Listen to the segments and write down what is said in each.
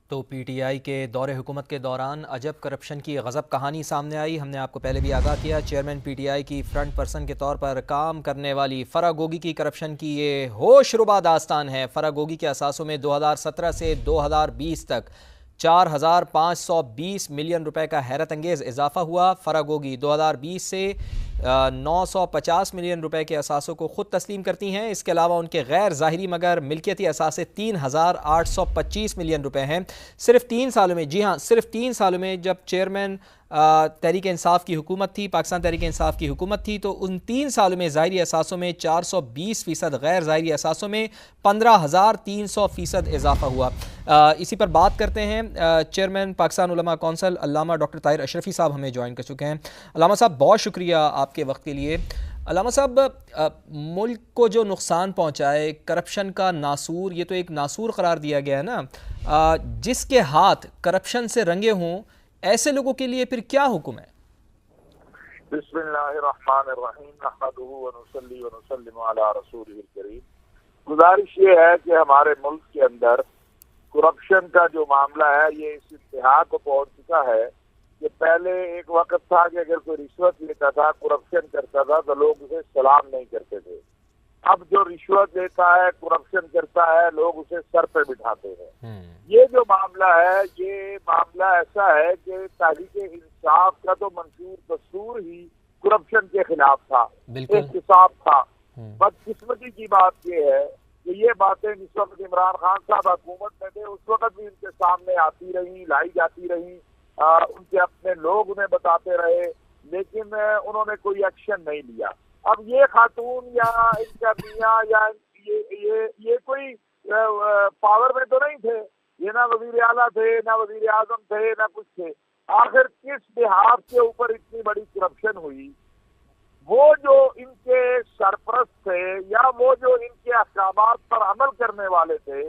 तो पीटीआई के दौरे हुकूमत के दौरान अजब करप्शन की गज़ब कहानी सामने आई। हमने आपको पहले भी आगाह किया, चेयरमैन पीटीआई की फ्रंट पर्सन के तौर पर काम करने वाली फराह गोगी की करप्शन की ये होशरुबा दास्तान है। फराह गोगी के असासों में 2017 से 2020 तक 4,520 मिलियन रुपए का हैरत अंगेज़ इजाफा हुआ। फराह गोगी 2020 से 950 मिलियन रुपए के असासों को खुद तस्लीम करती हैं। इसके अलावा उनके गैर ज़ाहिरी मगर मिल्कियती असासे 3,825 मिलियन रुपए हैं। सिर्फ 3 सालों में, जी हाँ, सिर्फ 3 सालों में जब चेयरमैन तहरीक इंसाफ की हुकूमत थी, पाकिस्तान तहरीक इंसाफ की हुकूमत थी, तो उन 3 सालों में ज़ाहिरी असासों में 420%, गैर ज़ाहिरी असासों में 15,300% इजाफा हुआ। इसी पर बात करते हैं। चेयरमैन पाकिस्तान उलमा कौंसिल अल्लामा डॉक्टर ताहिर अशरफी साहब हमें ज्वाइन कर चुके हैं। अल्लामा साहब, बहुत शुक्रिया आपके वक्त के लिए। अल्लामा साहब, मुल्क को जो नुकसान पहुँचा है, करप्शन का नासूर, ये तो एक नासूर करार दिया गया है ना। जिसके हाथ करप्शन से रंगे हों, ऐसे लोगों के लिए फिर क्या हुक्म है? बिस्मिल्लाहिर्रहमानिर्रहीम, नहमदुहु व नुसल्ली व नुसल्लिमु अला रसूलिहिल करीम। गुजारिश ये है कि हमारे मुल्क के अंदर करप्शन का जो मामला है ये इस इंतहा को पहुंच चुका है कि पहले एक वक्त था कि अगर कोई रिश्वत लेता था, करप्शन करता था, तो लोग उसे सलाम नहीं करते थे। अब जो रिश्वत लेता है, करप्शन करता है, लोग उसे सर पे बिठाते हैं। ये जो मामला है, ये मामला ऐसा है कि तहरीक इंसाफ का तो मंशूर दस्तूर ही करप्शन के खिलाफ था, एहतिसाब था। बदकिस्मती की बात ये है कि ये बातें इस वक्त इमरान खान साहब हुकूमत में थे, उस वक्त भी उनके सामने आती रही, लाई जाती रही, उनके अपने लोग उन्हें बताते रहे, लेकिन उन्होंने कोई एक्शन नहीं लिया। अब ये खातून या इनका मियाँ या ये कोई पावर में तो नहीं थे, ये ना वजीर आला थे, ना वजीर आजम थे, ना कुछ थे। आखिर किस बिहाफ के ऊपर इतनी बड़ी करप्शन हुई? वो जो इनके सरपरस्त थे या वो जो इनके अहकामात पर अमल करने वाले थे,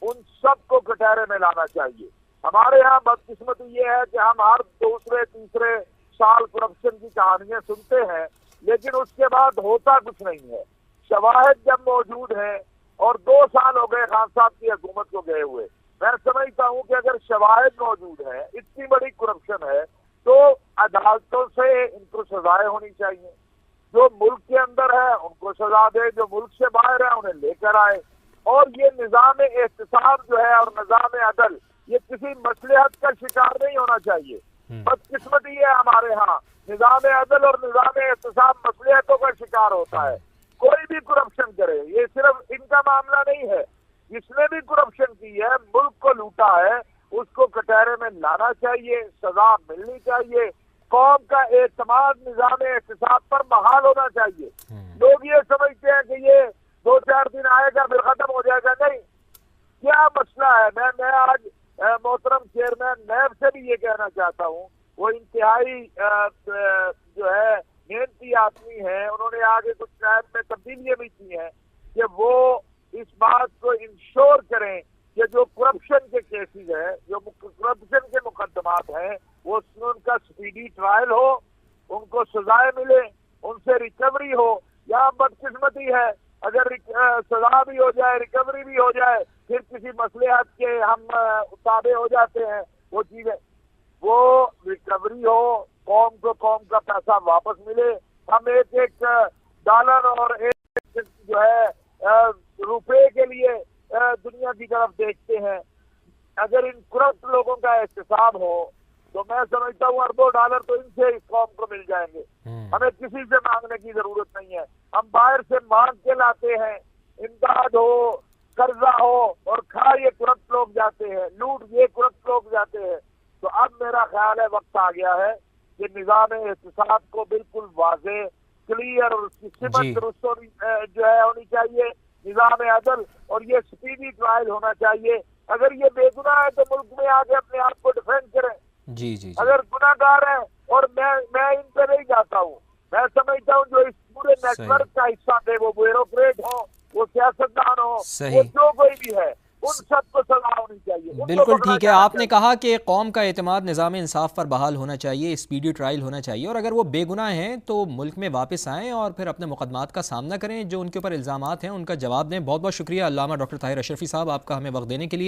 उन सबको कटहरे में लाना चाहिए। हमारे यहाँ बदकिस्मती ये है कि हम हर दूसरे तीसरे साल करप्शन की कहानियां सुनते हैं, लेकिन उसके बाद होता कुछ नहीं है। शवाहिद जब मौजूद है, और 2 साल हो गए खान साहब की हुकूमत को गए हुए, मैं समझता हूँ कि अगर शवाहिद मौजूद है, इतनी बड़ी करप्शन है, तो अदालतों से इनको सजाएं होनी चाहिए। जो मुल्क के अंदर है उनको सजा दे, जो मुल्क से बाहर है उन्हें लेकर आए। और ये निजाम एहतिसाब जो है और निजाम अदल, ये किसी मसलहत का शिकार नहीं होना चाहिए। बदकिस्मती है हमारे यहाँ, निजाम अदल और निजाम एहतिसाब मसलहतों का शिकार होता है। कोई भी करप्शन करे, ये सिर्फ इनका मामला नहीं है, जिसने भी करप्शन की है, मुल्क को लूटा है, उसको कटहरे में लाना चाहिए, सजा मिलनी चाहिए। कौम का एतमाद निजाम एहतिसाब पर बहाल होना चाहिए। लोग ये समझते हैं कि ये 2-4 दिन आएगा फिर खत्म हो जाएगा। नहीं, क्या मसला है? मैं आज मोहतरम चेयरमैन नैब से भी ये कहना चाहता हूँ, वो इंतहाई जो है मेहनती आदमी है, उन्होंने आगे कुछ नैब में तब्दीलियां भी की हैं कि वो इस बात को इंश्योर करें कि जो करप्शन के केसेस हैं, जो करप्शन के मुकदमात हैं, वो उसमें उनका स्पीडी ट्रायल हो, उनको सजाएं मिले, उनसे रिकवरी हो। यहाँ बदकिस्मती है, अगर सजा भी हो जाए, रिकवरी भी हो जाए, फिर किसी मसलहत के हम ताबे हो जाते हैं। वो चीजें, वो रिकवरी हो, कौम को कौम का पैसा वापस मिले। हम एक डॉलर और एक जो है रुपए के लिए दुनिया की तरफ देखते हैं। अगर इन करप्ट लोगों का एहतिसाब हो, तो मैं समझता हूँ अरबों डॉलर तो इनसे इस कौम को मिल जाएंगे। हमें किसी से मांगने की जरूरत नहीं है, हम बाहर से मांग के लाते हैं। इमदाद हो, कर्जा हो, और खा ये करप्ट लोग जाते हैं, लूट ये करप्ट लोग जाते हैं। तो अब मेरा ख्याल है वक्त आ गया है कि निजाम एहतिसाब को बिल्कुल वाज़े, क्लियर और उसकी सिमत दुरुस्त जो है होनी चाहिए, निजाम अदल, और ये स्पीडी ट्रायल होना चाहिए। अगर ये बेगुनाह है तो मुल्क में आके अपने आप को डिफेंड करें। जी। अगर गुनाहगार है, और मैं इन पे नहीं जाता हूँ, मैं समझता हूँ जो इस पूरे नेटवर्क का हिस्सा थे, वो ब्यूरोक्रेट हो, वो सियासतदान हो, वो जो कोई भी है, उन सबको सजा होनी चाहिए। बिल्कुल ठीक है। आपने कहा कि कौम का एतमाद निज़ाम इंसाफ पर बहाल होना चाहिए, स्पीडी ट्रायल होना चाहिए, और अगर वो बेगुनाह हैं तो मुल्क में वापस आएँ और फिर अपने मुकदमात का सामना करें, जो उनके ऊपर इल्ज़ामात हैं उनका जवाब दें। बहुत बहुत शुक्रिया अल्लामा डॉक्टर ताहिर अशरफी साहब, आपका हमें वक्त देने के लिए।